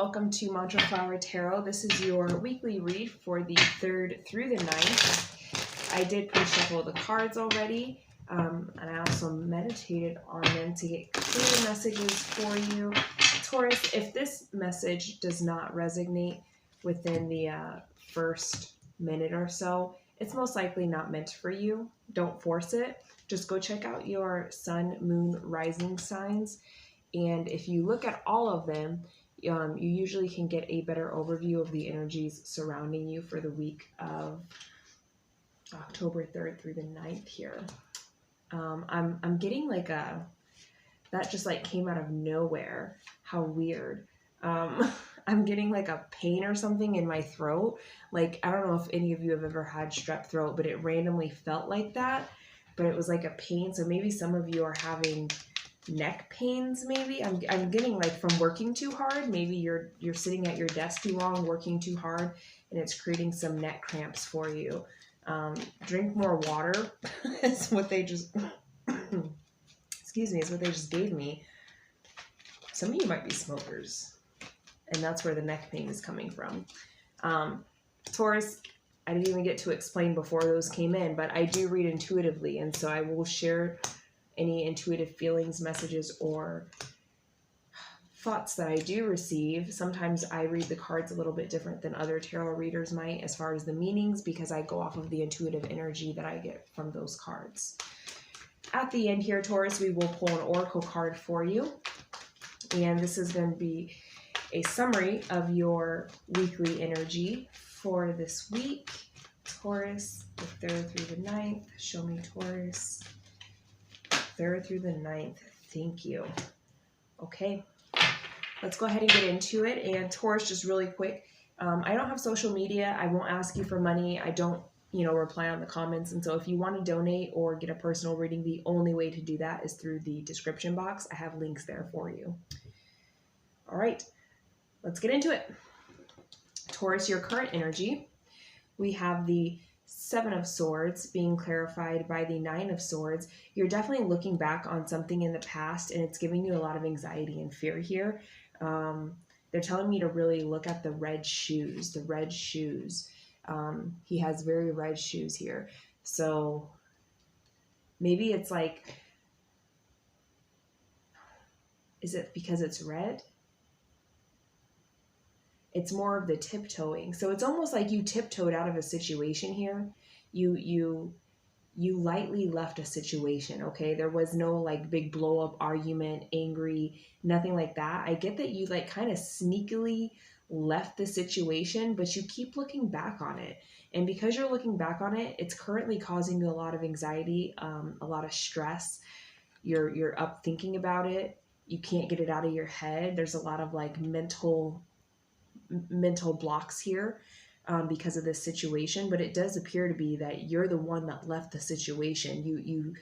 welcome to Mantra Flower Tarot. This is your weekly read for the 3rd through the 9th. I did pre-shuffle the cards already, and I also meditated on them to get clear messages for you. Taurus, if this message does not resonate within the first minute or so, it's most likely not meant for you. Don't force it. Just go check out your sun, moon, rising signs. And if you look at all of them, you usually can get a better overview of the energies surrounding you for the week of October 3rd through the 9th here. I'm getting like that just like came out of nowhere. How weird. I'm getting like a pain or something in my throat. Like, I don't know if any of you have ever had strep throat, but it randomly felt like that. But it was like a pain. So maybe some of you are having neck pains. Maybe I'm getting like from working too hard. Maybe you're sitting at your desk too long, working too hard, and it's creating some neck cramps for you. Drink more water. It's what they just excuse me, it's what they just gave me. Some of you might be smokers, and that's where the neck pain is coming from. Taurus, I didn't even get to explain before those came in, but I do read intuitively, and so I will share any intuitive feelings, messages, or thoughts that I do receive. Sometimes I read the cards a little bit different than other tarot readers might as far as the meanings, because I go off of the intuitive energy that I get from those cards. At the end here, Taurus, we will pull an oracle card for you. And this is going to be a summary of your weekly energy for this week. Taurus, the 3rd through the 9th. Show me, Taurus. 3rd through the 9th. Thank you. Okay, let's go ahead and get into it. And Taurus, just really quick, I don't have social media. I won't ask you for money. I don't, reply on the comments. And so if you want to donate or get a personal reading, the only way to do that is through the description box. I have links there for you. All right, let's get into it. Taurus, your current energy. We have the 7 of Swords being clarified by the 9 of Swords. You're definitely looking back on something in the past, and it's giving you a lot of anxiety and fear here. They're telling me to really look at the red shoes, he has very red shoes here. So maybe it's like, is it because it's red? It's more of the tiptoeing. So it's almost like you tiptoed out of a situation here. You lightly left a situation, okay? There was no like big blow up argument, angry, nothing like that. I get that you like kind of sneakily left the situation, but you keep looking back on it. And because you're looking back on it, it's currently causing you a lot of anxiety, a lot of stress. You're up thinking about it. You can't get it out of your head. There's a lot of like mental blocks here because of this situation, but it does appear to be that you're the one that left the situation. You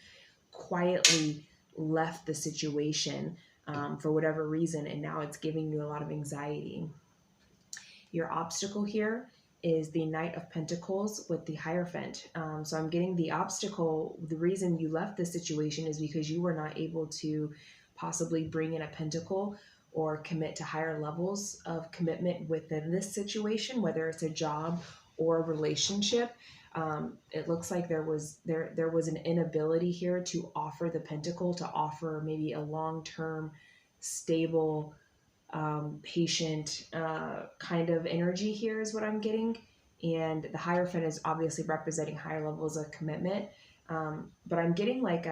quietly left the situation for whatever reason, and now it's giving you a lot of anxiety. Your obstacle here is the Knight of Pentacles with the Hierophant. So I'm getting the obstacle. The reason you left this situation is because you were not able to possibly bring in a pentacle or commit to higher levels of commitment within this situation, whether it's a job or a relationship. It looks like there was an inability here to offer the pentacle, to offer maybe a long-term, stable, patient kind of energy here is what I'm getting. And the Hierophant is obviously representing higher levels of commitment. But I'm getting like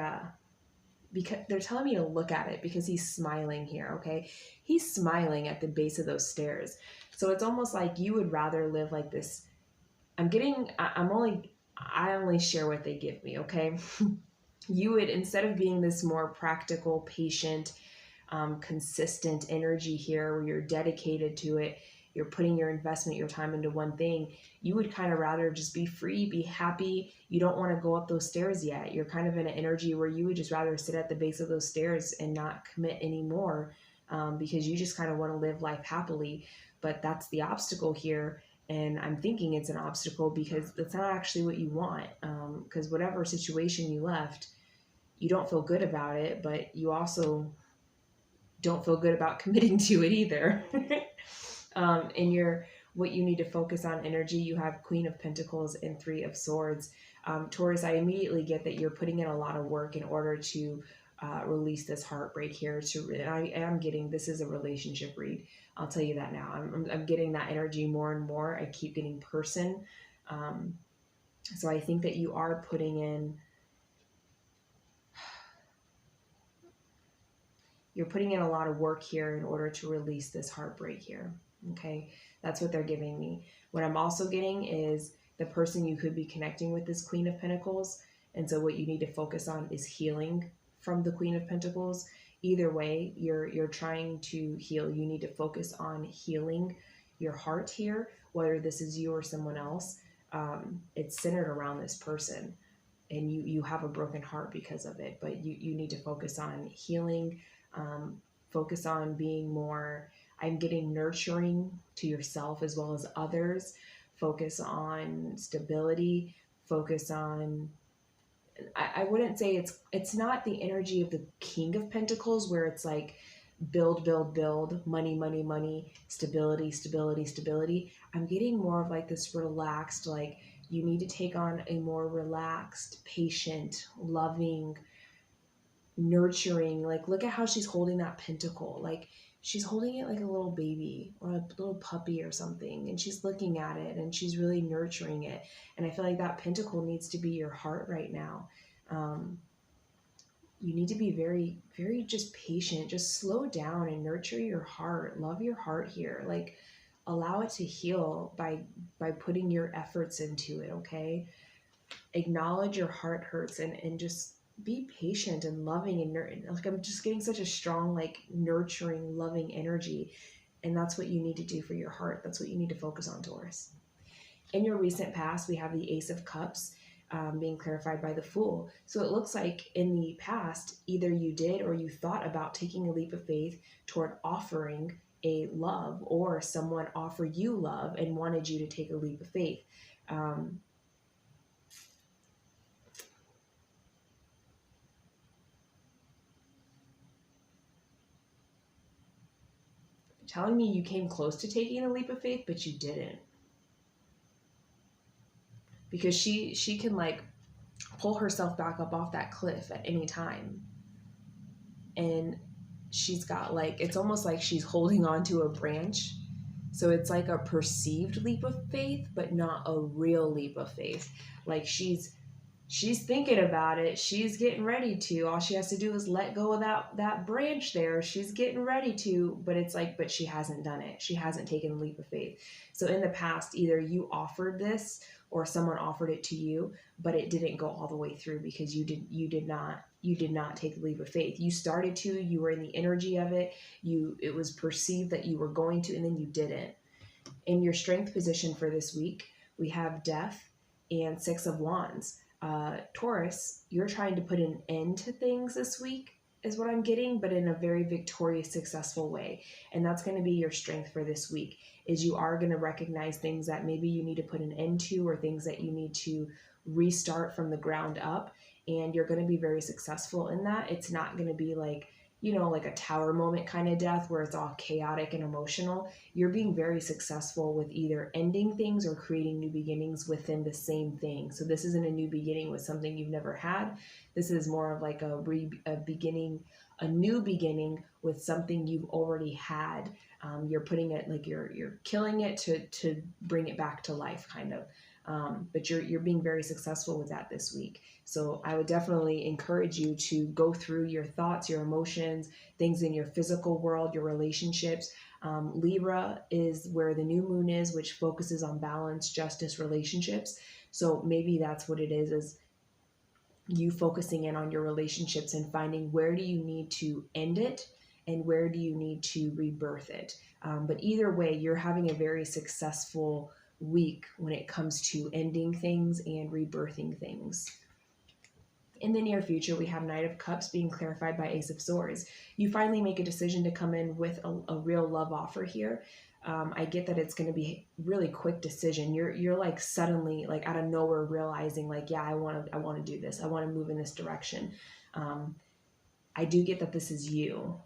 because they're telling me to look at it because he's smiling here, okay? He's smiling at the base of those stairs. So it's almost like you would rather live like this. I only share what they give me, okay? You would, instead of being this more practical, patient, consistent energy here where you're dedicated to it, you're putting your investment, your time into one thing, you would kind of rather just be free, be happy. You don't want to go up those stairs yet. You're kind of in an energy where you would just rather sit at the base of those stairs and not commit anymore because you just kind of want to live life happily. But that's the obstacle here. And I'm thinking it's an obstacle because that's not actually what you want. Because whatever situation you left, you don't feel good about it, but you also don't feel good about committing to it either. In what you need to focus on energy, you have Queen of Pentacles and Three of Swords. Taurus, I immediately get that you're putting in a lot of work in order to release this heartbreak here. I am getting, this is a relationship read. I'll tell you that now. I'm getting that energy more and more. I keep getting person. So I think that you are putting in, you're putting in a lot of work here in order to release this heartbreak here. Okay, that's what they're giving me. What I'm also getting is the person you could be connecting with is Queen of Pentacles. And so what you need to focus on is healing from the Queen of Pentacles. Either way, you're trying to heal. You need to focus on healing your heart here, whether this is you or someone else. It's centered around this person, and you have a broken heart because of it, but you need to focus on healing. Focus on being more, I'm getting nurturing to yourself as well as others. Focus on stability. Focus on, I wouldn't say it's not the energy of the King of Pentacles where it's like build, build, build, money, money, money, stability, stability, stability. I'm getting more of like this relaxed, like you need to take on a more relaxed, patient, loving, nurturing. Like, look at how she's holding that pentacle. Like, she's holding it like a little baby or a little puppy or something, and she's looking at it and she's really nurturing it. And I feel like that pentacle needs to be your heart right now. You need to be very, very just patient. Just slow down and nurture your heart. Love your heart here. Like, allow it to heal by putting your efforts into it. Okay, acknowledge your heart hurts and just be patient and loving and like, I'm just getting such a strong, like, nurturing, loving energy. And that's what you need to do for your heart. That's what you need to focus on, Taurus. In your recent past, we have the Ace of Cups being clarified by the Fool. So it looks like in the past, either you did or you thought about taking a leap of faith toward offering a love, or someone offered you love and wanted you to take a leap of faith. Telling me you came close to taking a leap of faith, but you didn't. Because she can, like, pull herself back up off that cliff at any time. And she's got, like, it's almost like she's holding on to a branch. So it's like a perceived leap of faith, but not a real leap of faith. Like, she's thinking about it. She's getting ready to. All she has to do is let go of that branch there. She's getting ready to, but it's like, but she hasn't done it. She hasn't taken the leap of faith. So in the past, either you offered this or someone offered it to you, but it didn't go all the way through because you did not take the leap of faith. You started to, you were in the energy of it. It was perceived that you were going to, and then you didn't. In your strength position for this week, we have Death and Six of Wands. Taurus, you're trying to put an end to things this week is what I'm getting, but in a very victorious, successful way. And that's going to be your strength for this week, is you are going to recognize things that maybe you need to put an end to, or things that you need to restart from the ground up. And you're going to be very successful in that. It's not going to be like, like a tower moment kind of death where it's all chaotic and emotional. You're being very successful with either ending things or creating new beginnings within the same thing. So this isn't a new beginning with something you've never had. This is more of like a new beginning with something you've already had. You're putting it, like, you're killing it to bring it back to life, kind of. But you're being very successful with that this week. So I would definitely encourage you to go through your thoughts, your emotions, things in your physical world, your relationships. Libra is where the new moon is, which focuses on balance, justice, relationships. So maybe that's what it is you focusing in on your relationships and finding, where do you need to end it and where do you need to rebirth it. But either way, you're having a very successful week when it comes to ending things and rebirthing things. In the near future, we have Knight of Cups being clarified by Ace of Swords. You finally make a decision to come in with a real love offer here. I get that it's going to be a really quick decision. You're like suddenly, like, out of nowhere realizing, like, yeah, I want to do this. I want to move in this direction. I do get that this is you.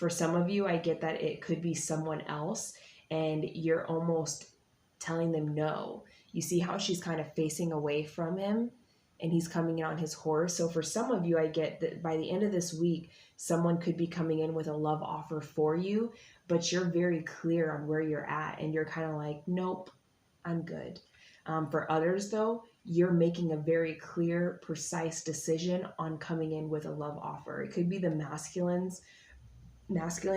For some of you, I get that it could be someone else and you're almost telling them no. You see how she's kind of facing away from him and he's coming in on his horse. So for some of you, I get that by the end of this week, someone could be coming in with a love offer for you, but you're very clear on where you're at and you're kind of like, nope, I'm good. For others though, you're making a very clear, precise decision on coming in with a love offer. It could be the masculine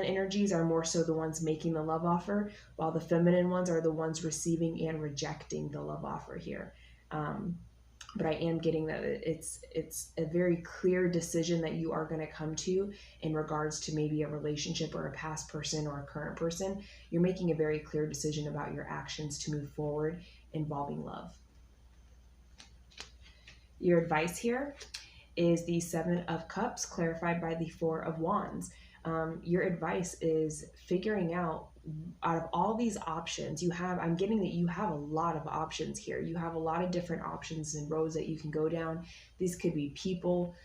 energies are more so the ones making the love offer, while the feminine ones are the ones receiving and rejecting the love offer here. But I am getting that it's a very clear decision that you are going to come to in regards to maybe a relationship or a past person or a current person. You're making a very clear decision about your actions to move forward involving love. Your advice here is the 7 of Cups clarified by the 4 of Wands. Your advice is figuring out of all these options you have, I'm getting that you have a lot of options here. You have a lot of different options and roads that you can go down. These could be people,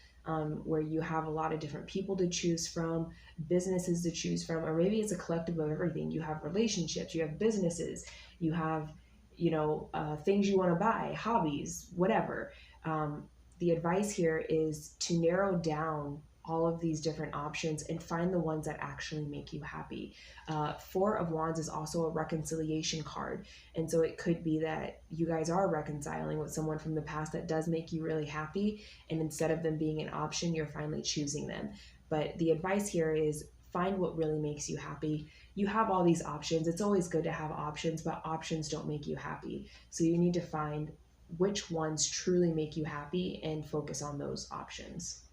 where you have a lot of different people to choose from, businesses to choose from, or maybe it's a collective of everything. You have relationships, you have businesses, you have, things you want to buy, hobbies, whatever. The advice here is to narrow down all of these different options and find the ones that actually make you happy. 4 of Wands is also a reconciliation card. And so it could be that you guys are reconciling with someone from the past that does make you really happy. And instead of them being an option, you're finally choosing them. But the advice here is find what really makes you happy. You have all these options. It's always good to have options, but options don't make you happy. So you need to find which ones truly make you happy and focus on those options.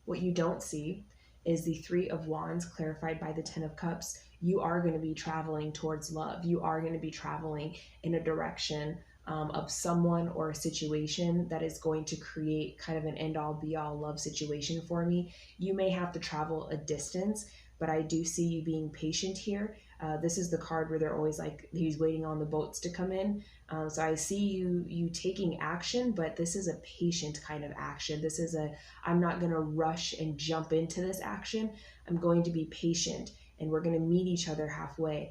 What you don't see is the 3 of Wands clarified by the 10 of Cups. You are going to be traveling towards love. You are going to be traveling in a direction of someone or a situation that is going to create kind of an end-all be-all love situation for me. You may have to travel a distance, but I do see you being patient here. This is the card where they're always like, he's waiting on the boats to come in. So I see you taking action, but this is a patient kind of action. This is I'm not going to rush and jump into this action. I'm going to be patient and we're going to meet each other halfway.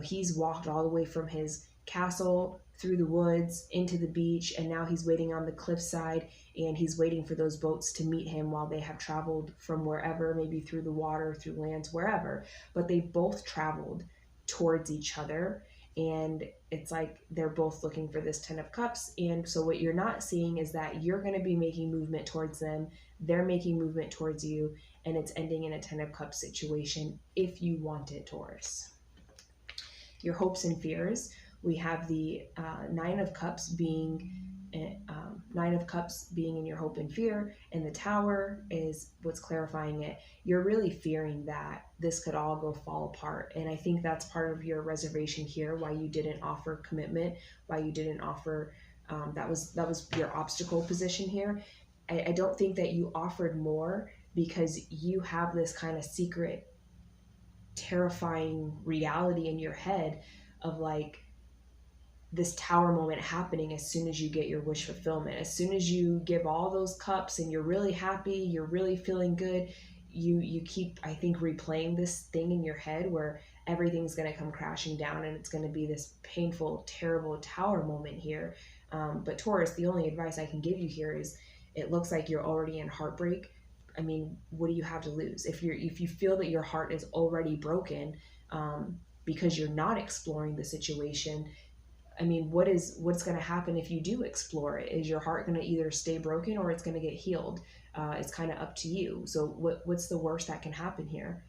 He's walked all the way from his castle through the woods into the beach, and now he's waiting on the cliffside and he's waiting for those boats to meet him while they have traveled from wherever, maybe through the water, through lands, wherever, but they both traveled towards each other. And it's like they're both looking for this 10 of Cups. And so what you're not seeing is that you're going to be making movement towards them. They're making movement towards you. And it's ending in a 10 of Cups situation if you want it, Taurus. Your hopes and fears. We have the 9 of Cups being in your hope and fear, and the Tower is what's clarifying it. You're really fearing that this could all fall apart, and I think that's part of your reservation here, why you didn't offer commitment, why you didn't offer, that was your obstacle position here. I don't think that you offered more because you have this kind of secret, terrifying reality in your head of like, this Tower moment happening as soon as you get your wish fulfillment. As soon as you give all those cups and you're really happy, you're really feeling good, you keep, I think, replaying this thing in your head where everything's going to come crashing down and it's going to be this painful, terrible Tower moment here. But Taurus, the only advice I can give you here is it looks like you're already in heartbreak. I mean, what do you have to lose? If you feel that your heart is already broken because you're not exploring the situation, I mean, what's going to happen if you do explore it? Is your heart going to either stay broken or it's going to get healed? It's kind of up to you. So what's the worst that can happen here?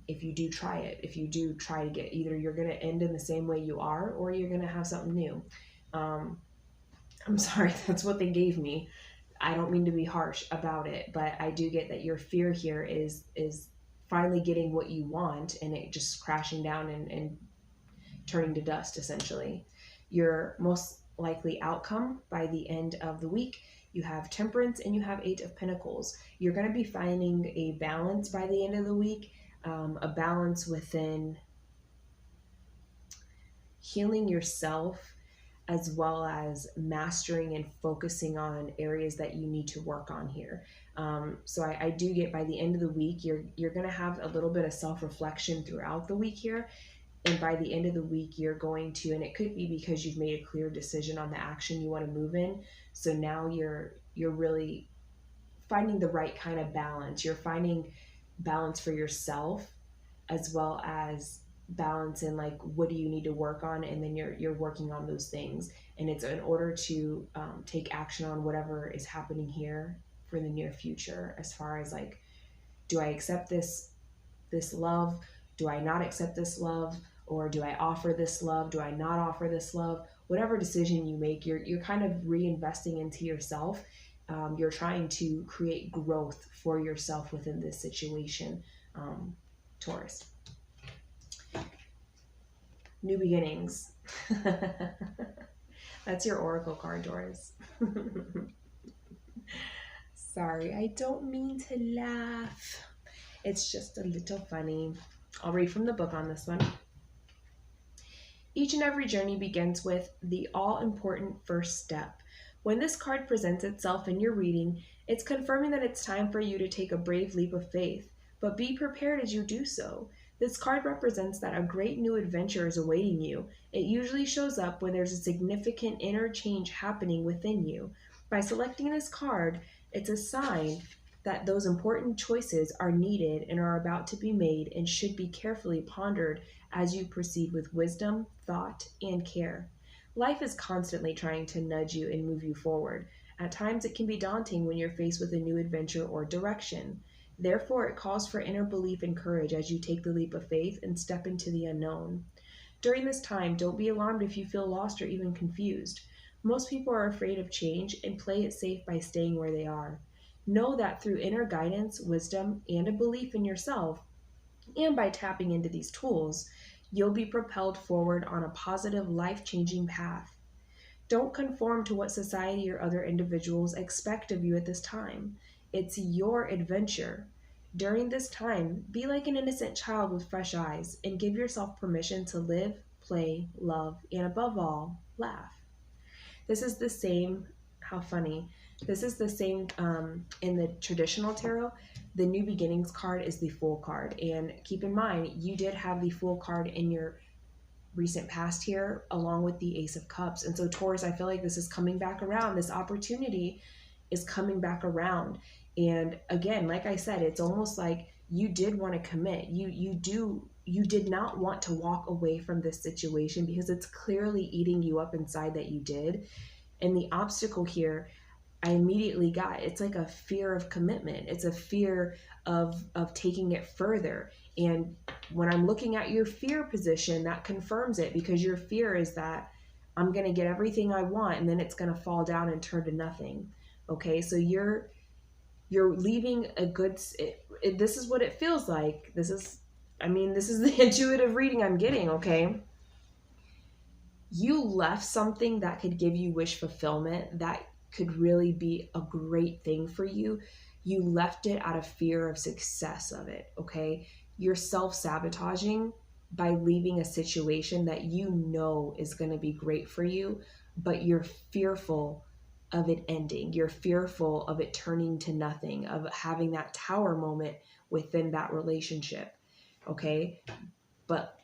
If you do try it, if you do try to get, either you're going to end in the same way you are, or you're going to have something new. I'm sorry, that's what they gave me. I don't mean to be harsh about it, but I do get that your fear here is finally getting what you want and it just crashing down and turning to dust, essentially. Your most likely outcome by the end of the week, you have Temperance and you have 8 of Pentacles. You're going to be finding a balance by the end of the week, a balance within healing yourself as well as mastering and focusing on areas that you need to work on here. So I do get by the end of the week, you're going to have a little bit of self-reflection throughout the week here. And by the end of the week, you're going to, and it could be because you've made a clear decision on the action you want to move in. So now you're really finding the right kind of balance. You're finding balance for yourself, as well as balance in like, what do you need to work on? And then you're working on those things. And it's in order to take action on whatever is happening here for the near future, as far as like, do I accept this love? Do I not accept this love? Or do I offer this love? Do I not offer this love? Whatever decision you make, you're kind of reinvesting into yourself. You're trying to create growth for yourself within this situation, Taurus. New beginnings. That's your oracle card, Taurus. Sorry, I don't mean to laugh. It's just a little funny. I'll read from the book on this one. Each and every journey begins with the all-important first step. When this card presents itself in your reading, it's confirming that it's time for you to take a brave leap of faith, but be prepared as you do so. This card represents that a great new adventure is awaiting you. It usually shows up when there's a significant inner change happening within you. By selecting this card, it's a sign that those important choices are needed and are about to be made and should be carefully pondered as you proceed with wisdom, thought, and care. Life is constantly trying to nudge you and move you forward. At times it can be daunting when you're faced with a new adventure or direction. Therefore, it calls for inner belief and courage as you take the leap of faith and step into the unknown. During this time, don't be alarmed if you feel lost or even confused. Most people are afraid of change and play it safe by staying where they are. Know that through inner guidance, wisdom, and a belief in yourself, and by tapping into these tools, you'll be propelled forward on a positive, life-changing path. Don't conform to what society or other individuals expect of you at this time. It's your adventure. During this time, be like an innocent child with fresh eyes and give yourself permission to live, play, love, and above all, laugh. This is the same, how funny, this is the same in the traditional tarot. The New Beginnings card is the Fool card. And keep in mind, you did have the Fool card in your recent past here, along with the Ace of Cups. And so Taurus, I feel like this is coming back around. This opportunity is coming back around. And again, like I said, it's almost like you did want to commit. You did not want to walk away from this situation because it's clearly eating you up inside that you did. And the obstacle here, I immediately got, it's like a fear of commitment. It's a fear of taking it further. And when I'm looking at your fear position, that confirms it, because your fear is that I'm going to get everything I want and then it's going to fall down and turn to nothing. Okay, so you're leaving a good, this is what it feels like. This is the intuitive reading I'm getting, okay? You left something that could give you wish fulfillment, that could really be a great thing for you. You left it out of fear of success of it, okay? You're self-sabotaging by leaving a situation that you know is going to be great for you, but you're fearful of it ending. You're fearful of it turning to nothing, of having that tower moment within that relationship, okay? But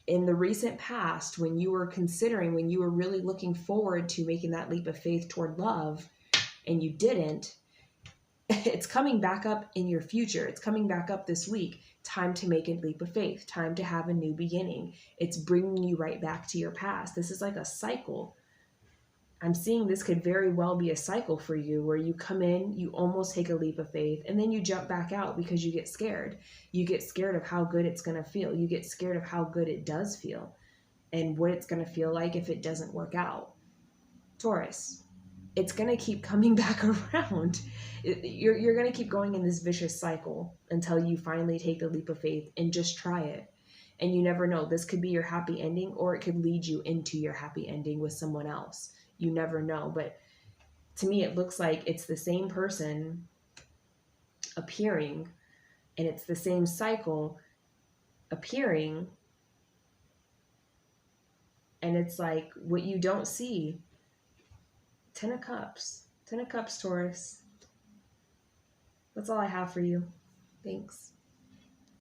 in the recent past, when you were really looking forward to making that leap of faith toward love and you didn't, it's coming back up in your future. It's coming back up this week. Time to make a leap of faith. Time to have a new beginning. It's bringing you right back to your past. This is like a cycle. I'm seeing this could very well be a cycle for you, where you come in, you almost take a leap of faith, and then you jump back out because you get scared. You get scared of how good it's going to feel. You get scared of how good it does feel and what it's going to feel like if it doesn't work out. Taurus, it's going to keep coming back around. You're going to keep going in this vicious cycle until you finally take the leap of faith and just try it. And you never know. This could be your happy ending, or it could lead you into your happy ending with someone else. You never know. But to me, it looks like it's the same person appearing, and it's the same cycle appearing, And it's like what you don't see. 10 of Cups. 10 of Cups, Taurus. That's all I have for you. Thanks.